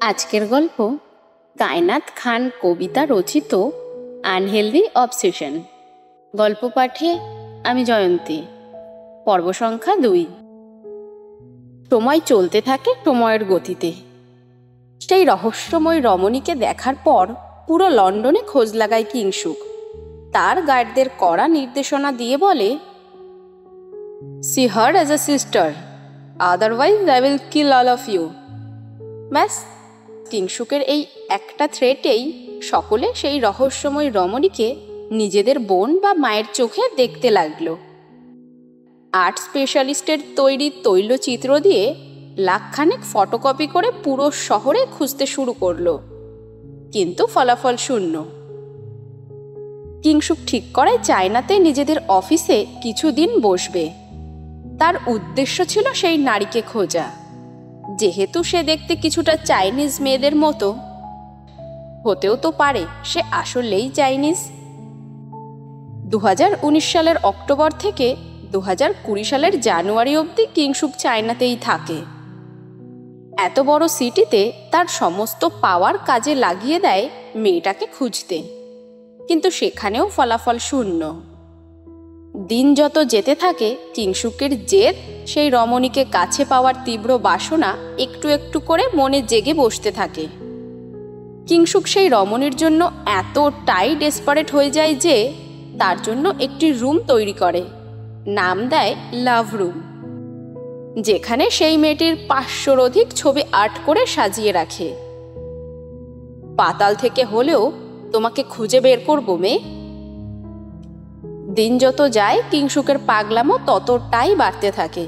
আজকের গল্প কায়নাত খান কবিতা রচিত আনহেলদি অবসেশন। গল্প পাঠে আমি জয়ন্তী। পর্ব সংখ্যা 2। সময় চলতে থাকে সময়ের গতিতে। সেই রহস্যময় রমণীকে দেখার পর পুরো লন্ডনে খোঁজ লাগায় কিংসুক। তার গাইডদের কড়া নির্দেশনা দিয়ে বলে, see her as a sister, otherwise I will kill all of you. ব্যাস, কিংসুকের এই একটা থ্রেটেই সকলে সেই রহস্যময় রমণীকে নিজেদের বোন বা মায়ের চোখে দেখতে লাগলো। আর্ট স্পেশালিস্টের তৈরি তৈলচিত্র দিয়ে লাখখানেক ফটোকপি করে পুরো শহরে খুঁজতে শুরু করলো, কিন্তু ফলাফল শূন্য। কিংসুক ঠিক করে চায়নাতে নিজেদের অফিসে কিছুদিন বসবে। তার উদ্দেশ্য ছিল সেই নারীকে খোঁজা। যেহেতু সে দেখতে কিছুটা চাইনিজ মেয়েদের মতো, হতেও তো পারে সে আসলেই চাইনিজ। 2019 সালের অক্টোবর থেকে 2020 সালের জানুয়ারি অবধি কিংসুক চায়নাতেই থাকে। এত বড় সিটিতে তার সমস্ত পাওয়ার কাজে লাগিয়ে দেয় মেয়েটাকে খুঁজতে, কিন্তু সেখানেও ফলাফল শূন্য। দিন যত যেতে থাকে কিংসুকের জেদ, সেই রমণীকে কাছে পাওয়ার তীব্র বাসনা একটু একটু করে মনে জেগে বসতে থাকে। কিংসুক সেই রমণীর জন্য এতটাই ডেসপারেট হয়ে যায় যে তার জন্য একটি রুম তৈরি করে, নাম দেয় লাভ রুম, যেখানে সেই মেয়েটির 500-র অধিক ছবি আর্ট করে সাজিয়ে রাখে। পাতাল থেকে হলেও তোমাকে খুঁজে বের করবো মেয়ে। দিন যত যায় কিংসুকের পাগলামো ততটাই বাড়তে থাকে,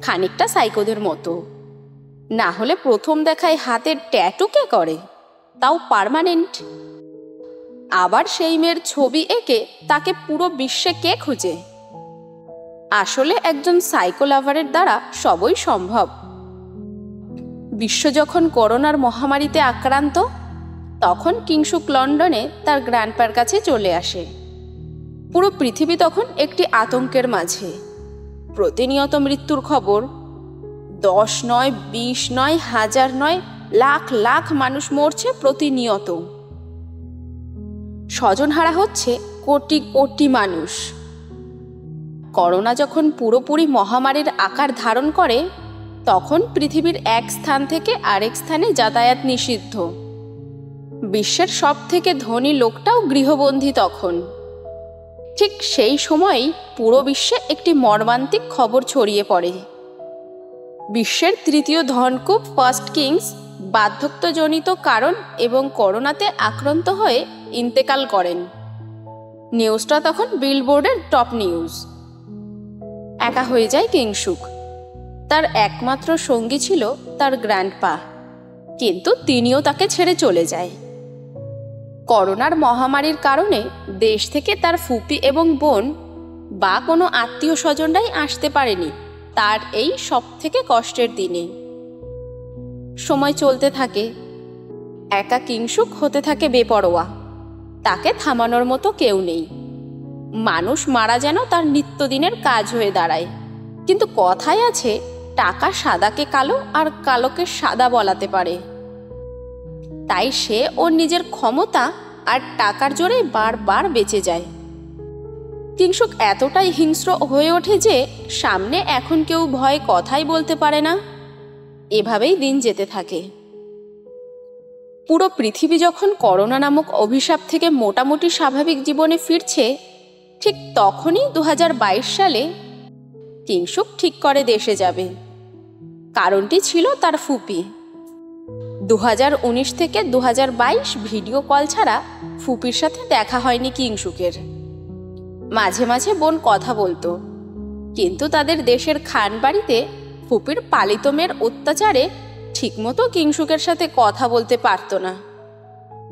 খানিকটা সাইকোদের মতো। না হলে প্রথম দেখায় হাতের ট্যাটু কে করে, তাও পার্মানেন্ট? আবার সেই মেয়ের ছবি এঁকে তাকে পুরো বিশ্বে কে খুঁজে? আসলে একজন সাইকো লাভারের দ্বারা সবই সম্ভব। বিশ্ব যখন করোনার মহামারীতে আক্রান্ত, তখন কিংসুক লন্ডনে তার গ্র্যান্ডপার কাছে চলে আসে। পুরো পৃথিবী তখন একটি আতঙ্কের মাঝে। প্রতিনিয়ত মৃত্যুর খবর। 10 নয়, 20 নয়, 1000 নয়, লাখ লাখ মানুষ মরছে প্রতিনিয়ত। স্বজনহারা হচ্ছে কোটি কোটি মানুষ। করোনা যখন পুরোপুরি মহামারীর আকার ধারণ করে, তখন পৃথিবীর এক স্থান থেকে আরেক স্থানে যাতায়াত নিষিদ্ধ। বিশ্বের সব থেকে ধনী লোকটাও গৃহবন্দী তখন। ঠিক সেই সময়ই পুরো বিশ্বে একটি মর্মান্তিক খবর ছড়িয়ে পড়ে। বিশ্বের তৃতীয় ধনকুব ফার্স্ট কিংস বার্ধক্যজনিত কারণ এবং করোনাতে আক্রান্ত হয়ে ইন্তেকাল করেন। নিউজটা তখন বিলবোর্ডের টপ নিউজ। একা হয়ে যায় কিংসুক। তার একমাত্র সঙ্গী ছিল তার গ্র্যান্ডপা, কিন্তু তিনিও তাকে ছেড়ে চলে যায়। করোনার মহামারীর কারণে দেশ থেকে তার ফুপি এবং বোন বা কোনো আত্মীয় স্বজনরাই আসতে পারেনি তার এই সব থেকে কষ্টের দিনে। সময় চলতে থাকে, একা কিংসুক হতে থাকে বেপরোয়া। তাকে থামানোর মতো কেউ নেই। মানুষ মারা যেন তার নিত্যদিনের কাজ হয়ে দাঁড়ায়। কিন্তু কথায় আছে, টাকা সাদাকে কালো আর কালোকে সাদা বলাতে পারে। তাই সে ওর নিজের ক্ষমতা আর টাকার জোরে বারবার বেঁচে যায়। কিংসুক এতটাই হিংস্র হয়ে ওঠে যে সামনে এখন কেউ ভয়ে কথাই বলতে পারে না। এভাবেই দিন যেতে থাকে। পুরো পৃথিবী যখন করোনা নামক অভিশাপ থেকে মোটামুটি স্বাভাবিক জীবনে ফিরছে, ঠিক তখনই 2022 সালে কিংসুক ঠিক করে দেশে যাবে। কারণটি ছিল তার ফুপি। 2019 থেকে 2022 ভিডিও কল ছাড়া ফুপির সাথে দেখা হয়নি কিংসুকের। মাঝে মাঝে বোন কথা বলতো, কিন্তু তাদের দেশের খান বাড়িতে ফুপির পালিত মেয়ের অত্যাচারে ঠিকমতো কিংসুকের সাথে কথা বলতে পারত না।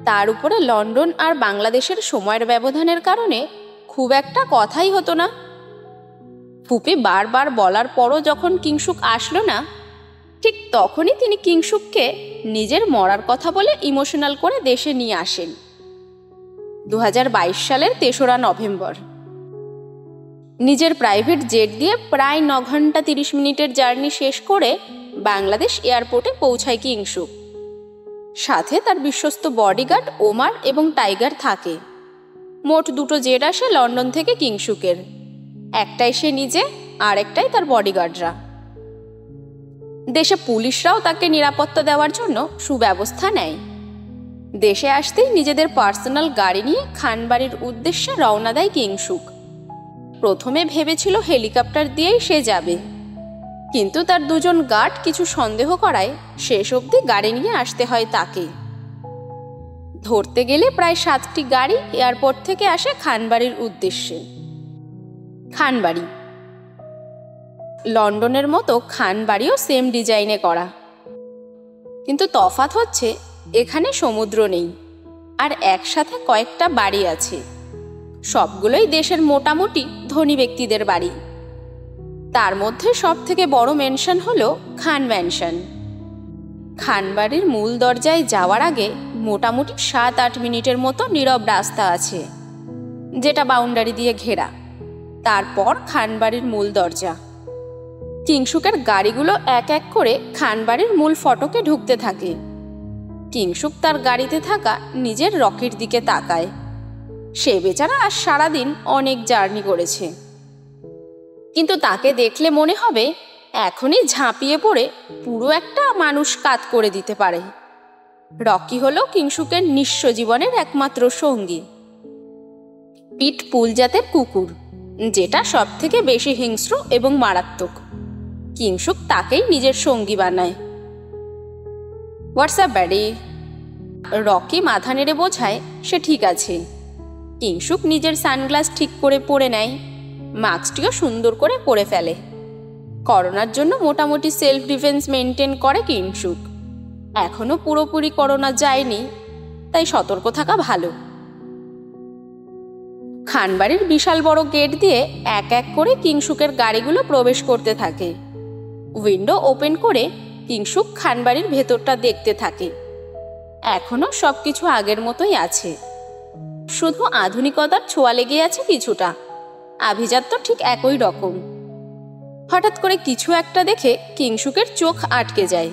তার উপরে লন্ডন আর বাংলাদেশের সময়ের ব্যবধানের কারণে খুব একটা কথাই হতো না। ফুপি বারবার বলার পরও যখন কিংসুক আসলো না, ঠিক তখনই তিনি কিংসুককে নিজের মরার কথা বলে ইমোশনাল করে দেশে নিয়ে আসেন। 2022 সালের 3রা নভেম্বর নিজের প্রাইভেট জেট দিয়ে প্রায় 9 ঘন্টা 30 মিনিটের জার্নি শেষ করে বাংলাদেশ এয়ারপোর্টে পৌঁছায় কিংসুক। সাথে তার বিশ্বস্ত বডিগার্ড ওমার এবং টাইগার থাকে। মোট 2টো জেট আসে লন্ডন থেকে কিংসুকের, একটাই সে নিজে আর একটাই তার বডিগার্ডরা। দেশে পুলিশরাও তাকে নিরাপত্তা দেওয়ার জন্য সুব্যবস্থা নেয়। দেশে আসতেই নিজেদের পার্সোনাল গাড়ি নিয়ে খানবাড়ির উদ্দেশ্যে রওনা দেয় কিংসুক। প্রথমে ভেবেছিল হেলিকপ্টার দিয়েই সে যাবে, কিন্তু তার 2জন গার্ড কিছু সন্দেহ করায় শেষ অবধি গাড়ি নিয়ে আসতে হয় তাকে। ধরতে গেলে প্রায় 7টি গাড়ি এয়ারপোর্ট থেকে আসে খানবাড়ির উদ্দেশ্যে। খানবাড়ি লন্ডনের মতো খানবাড়িও সেম ডিজাইনে করা, কিন্তু তফাৎ হচ্ছে এখানে সমুদ্র নেই আর একসাথে কয়েকটা বাড়ি আছে। সবগুলোই দেশের মোটামুটি ধনী ব্যক্তিদের বাড়ি। তার মধ্যে সব থেকে বড় ম্যানশন হলো খান ম্যানশন। খানবাড়ির মূল দরজায় যাওয়ার আগে মোটামুটি 7-8 মিনিটের মতো নীরব রাস্তা আছে, যেটা বাউন্ডারি দিয়ে ঘেরা। তারপর খানবাড়ির মূল দরজা। কিংসুকের গাড়িগুলো এক এক করে খানবাড়ির মূল ফটকে ঢুকতে থাকে। কিংসুক তার গাড়িতে থাকা নিজের রকির দিকে তাকায়। সে বেচারা আজ সারাদিন অনেক জার্নি করেছে, কিন্তু তাকে দেখলে মনে হবে এখনই ঝাঁপিয়ে পড়ে পুরো একটা মানুষ কাত করে দিতে পারে। রকি হলো কিংসুকের নিঃস্ব জীবনের একমাত্র সঙ্গী। পিট পুল জাতের কুকুর, যেটা সব থেকে বেশি হিংস্র এবং মারাত্মক। কিংসুক তাকেই নিজের সঙ্গী বানায়। হোয়াটসঅ্যাপ ব্যাডি? রকি মাথা নেড়ে বোঝায় সে ঠিক আছে। কিংসুক নিজের সানগ্লাস ঠিক করে পরে নেয়, মাস্কটিও সুন্দর করে পরে ফেলে। করোনার জন্য মোটামুটি সেলফ ডিফেন্স মেনটেন করে কিংসুক। এখনো পুরোপুরি করোনা যায়নি, তাই সতর্ক থাকা ভালো। খানবাড়ির বিশাল বড় গেট দিয়ে এক এক করে কিংসুকের গাড়িগুলো প্রবেশ করতে থাকে। উইন্ডো ওপেন করে কিংসুক খানবাড়ির ভেতরটা দেখতে থাকে। এখনো সবকিছু আগের মতোই আছে, শুধু আধুনিকতার ছোঁয়া লেগে আছে কিছুটা। আভিজাত্য ঠিক একই রকম। হঠাৎ করে কিছু একটা দেখে কিংসুকের চোখ আটকে যায়।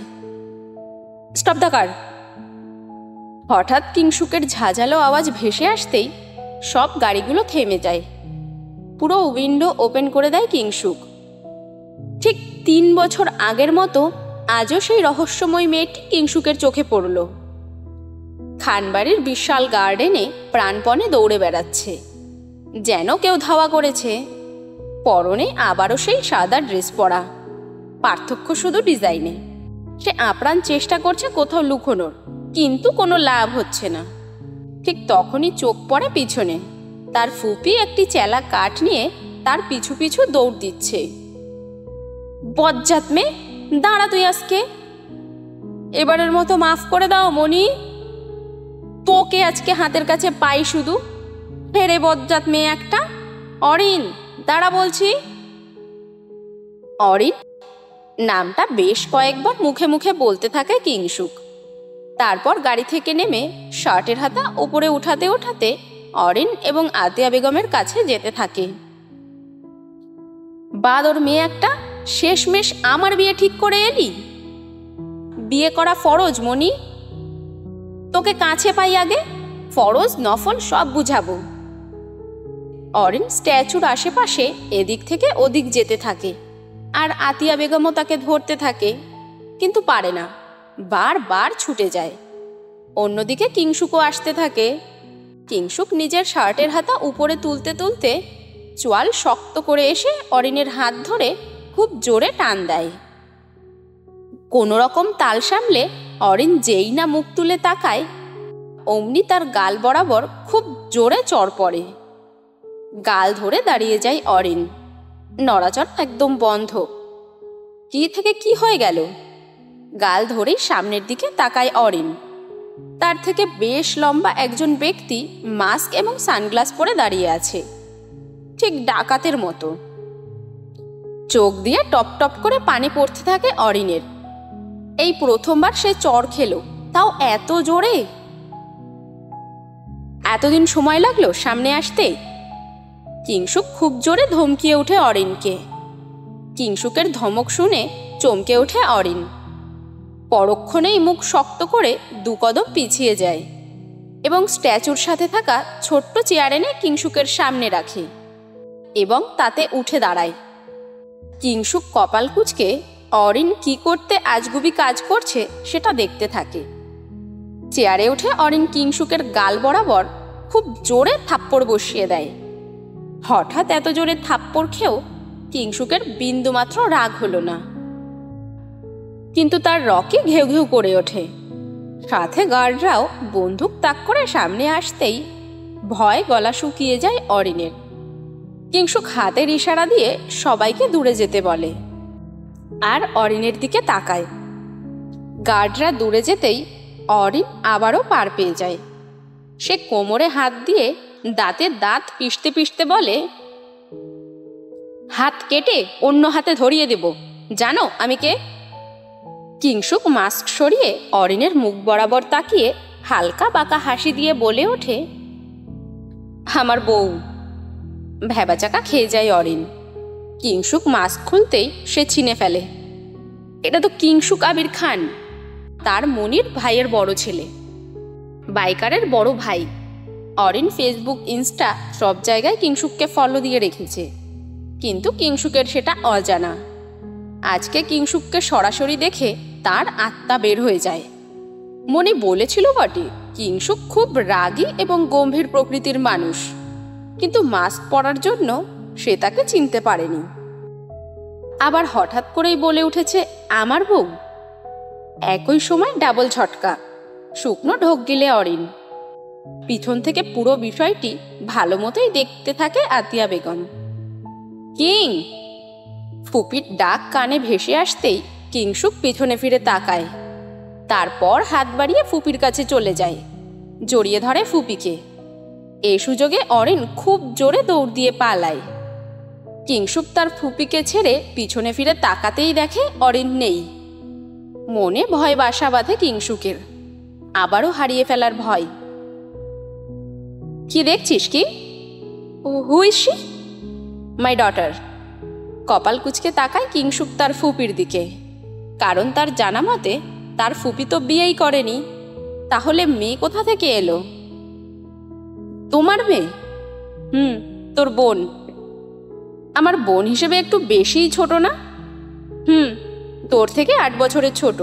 Stop the car! হঠাৎ কিংসুকের ঝাঁঝালো আওয়াজ ভেসে আসতেই সব গাড়িগুলো থেমে যায়। পুরো উইন্ডো ওপেন করে দেয় কিংসুক। ঠিক 3 বছর আগের মতো আজও সেই রহস্যময় মেয়েটি কিংসুকের চোখে পড়ল। খানবাড়ির বিশাল গার্ডেনে প্রাণপণে দৌড়ে বেড়াচ্ছে, যেন কেউ ধাওয়া করেছে। পরনে আবারও সেই সাদা ড্রেস পরা, পার্থক্য শুধু ডিজাইনে। সে আপ্রাণ চেষ্টা করছে কোথাও লুকোনোর, কিন্তু কোনো লাভ হচ্ছে না। ঠিক তখনই চোখ পড়ে পিছনে। তার ফুপি একটি চেলা কাঠ নিয়ে তার পিছু পিছু দৌড় দিচ্ছে। বজ্জাত মেয়ে, দাঁড়া তুই আজকে। এবারের মতো মাফ করে দাও মনি, তোকে আজকে হাতের কাছে পাই শুধু। হেরে বজ্জাত মেয়ে একটা। অরিন, দাঁড়া বলছি। অরিন নামটা বেশ কয়েকবার মুখে মুখে বলতে থাকে কিংসুক। তারপর গাড়ি থেকে নেমে শার্টের হাতা উপরে উঠাতে উঠাতে অরিন এবং আতিয়া বেগমের কাছে যেতে থাকে। বাদর মেয়ে একটা, শেষমেশ আমার বিয়ে ঠিক করে এলি। বিয়ে করা ফরজ মনি, তোকে কাছে পাই আগে, ফরজ নফল সব বুঝাবো। অরিন স্ট্যাচুর আশেপাশে এদিক থেকে ওদিক যেতে থাকে, আর আতিয়া বেগমও তাকে ধরতে থাকে, কিন্তু পারে না, বারবার ছুটে যায়। অন্যদিকে কিংসুকও আসতে থাকে। কিংসুক নিজের শার্টের হাতা উপরে তুলতে তুলতে চোয়াল শক্ত করে এসে অরিনের হাত ধরে খুব জোরে টান দেয়। কোনো রকম তাল সামলে অরিন যেই না মুখ তুলে তাকায়, অমনি তার গাল বরাবর খুব জোরে চড় পড়ে। গাল ধরে দাঁড়িয়ে যায় অরিন, নড়াচড়া একদম বন্ধ। কি থেকে কি হয়ে গেল? গাল ধরেই সামনের দিকে তাকায় অরিন। তার থেকে বেশ লম্বা একজন ব্যক্তি মাস্ক এবং সানগ্লাস পরে দাঁড়িয়ে আছে, ঠিক ডাকাতের মতো। চোখ দিয়ে টপ টপ করে পানি পড়তে থাকে অরিনের। এই প্রথমবার সে চড় খেলো, তাও এত জোরে। এতদিন সময় লাগলো সামনে আসতে? কিংসুক খুব জোরে ধমকিয়ে ওঠে অরিনকে। কিংসুকের ধমক শুনে চমকে ওঠে অরিন। পরক্ষণেই মুখ শক্ত করে 2 কদম পিছিয়ে যায় এবং স্ট্যাচুর সাথে থাকা ছোট্ট চেয়ার এনে কিংসুকের সামনে রাখে এবং তাতে উঠে দাঁড়ায়। কিংসুক কপাল কুঁচকে অরিন কি করতে আজগুবি কাজ করছে সেটা দেখতে থাকে। চেয়ারে উঠে অরিন কিংসুকের গাল বরাবর খুব জোরে থাপ্পড় বসিয়ে দেয়। হঠাৎ এত জোরে থাপ্পড় খেয়েও কিংসুকের বিন্দুমাত্র রাগ হলো না, কিন্তু তার রকি ঘেউ ঘেউ করে ওঠে। সাথে গার্ডরাও বন্দুক তাক করে সামনে আসতেই ভয় গলা শুকিয়ে যায় অরিনের। কিংসুক হাতের ইশারা দিয়ে সবাইকে দূরে যেতে বলে আর অরিনের দিকে তাকায়। গার্ডরা দূরে যেতেই অরিন আবারও পার পেয়ে যায়। সে কোমরে হাত দিয়ে দাঁতে দাঁত পিষতে পিষতে বলে, হাত কেটে অন্য হাতে ধরিয়ে দেব, জানো আমি কে? কিংসুক মাস্ক সরিয়ে অরিনের মুখ বরাবর তাকিয়ে হালকা বাঁকা হাসি দিয়ে বলে ওঠে, আমার বউ। ভ্যাবাচাকা খেয়ে যায় অরিন। কিংসুক মাস্ক খুলতেই সে ছিনে ফেলে। এটা তো কিংসুক আবির খান, তার মনির ভাইয়ের বড় ছেলে, বাইকারের বড় ভাই। অরিন ফেসবুক, ইনস্টা সব জায়গায় কিংসুককে ফলো দিয়ে রেখেছে, কিন্তু কিংসুকের সেটা অজানা। আজকে কিংসুককে সরাসরি দেখে তার আত্মা বের হয়ে যায়। মনি বলেছিল বটে কিংসুক খুব রাগী এবং গম্ভীর প্রকৃতির মানুষ, কিন্তু মাস্ক পরার জন্য সে তাকে চিনতে পারেনি। আবার হঠাৎ করেই বলে উঠেছে আমার বউ। একই সময় ডাবল ঝটকা, শুকনো ঢোক গিলে অরিন। পিছন থেকে পুরো বিষয়টি ভালো মতোই দেখতে থাকে আতিয়া বেগম। কিং! ফুপির ডাক কানে ভেসে আসতেই কিংসুক পিছনে ফিরে তাকায়, তারপর হাত বাড়িয়ে ফুপির কাছে চলে যায়, জড়িয়ে ধরে ফুপিকে। এই সুযোগে অরিন খুব জোরে দৌড় দিয়ে পালায়। কিংসুক তার ফুপিকে ছেড়ে পিছনে ফিরে তাকাতেই দেখে অরিন নেই। মনে ভয় বাসা বাঁধে কিংসুকের, আবারও হারিয়ে ফেলার ভয়। কি দেখছিস কি? Who is she? My daughter. কপাল কুঁচকে তাকায় কিংসুক তার ফুপির দিকে, কারণ তার জানা মতে তার ফুপি তো বিয়েই করেনি, তাহলে মেয়ে কোথা থেকে এলো? তোমার মেয়ে? তোর বোন। আমার বোন হিসেবে একটু বেশিই ছোট না? তোর থেকে 8 বছরের ছোট।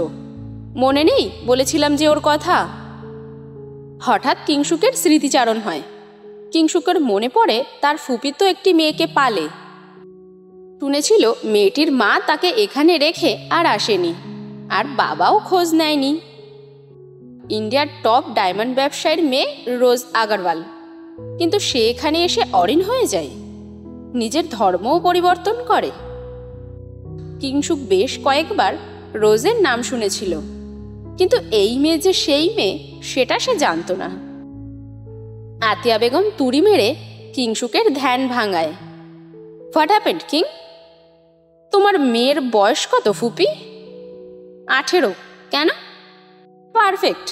মনে নেই বলেছিলাম যে ওর কথা? হঠাৎ কিংসুকের স্মৃতিচারণ হয়। কিংসুকের মনে পড়ে তার ফুপি তো একটি মেয়েকে পালে। শুনেছিল মেয়েটির মা তাকে এখানে রেখে আর আসেনি, আর বাবাও খোঁজ নেয়নি। ইন্ডিয়ার টপ ডায়মন্ড ব্যবসায়ীর মেয়ে রোজ আগরওয়াল, কিন্তু সে এখানে এসে অরিন হয়ে যায়, নিজের ধর্মও পরিবর্তন করে। কিংসুক বেশ কয়েকবার রোজের নাম শুনেছিল, কিন্তু এই মেয়ে যে সেই মেয়ে সেটা সে জানত না। আতিয়া বেগম তুড়ি মেরে কিংসুকের ধ্যান ভাঙায়। What happened King? তোমার মেয়ের বয়স কত ফুপি? 18। কেন? পারফেক্ট।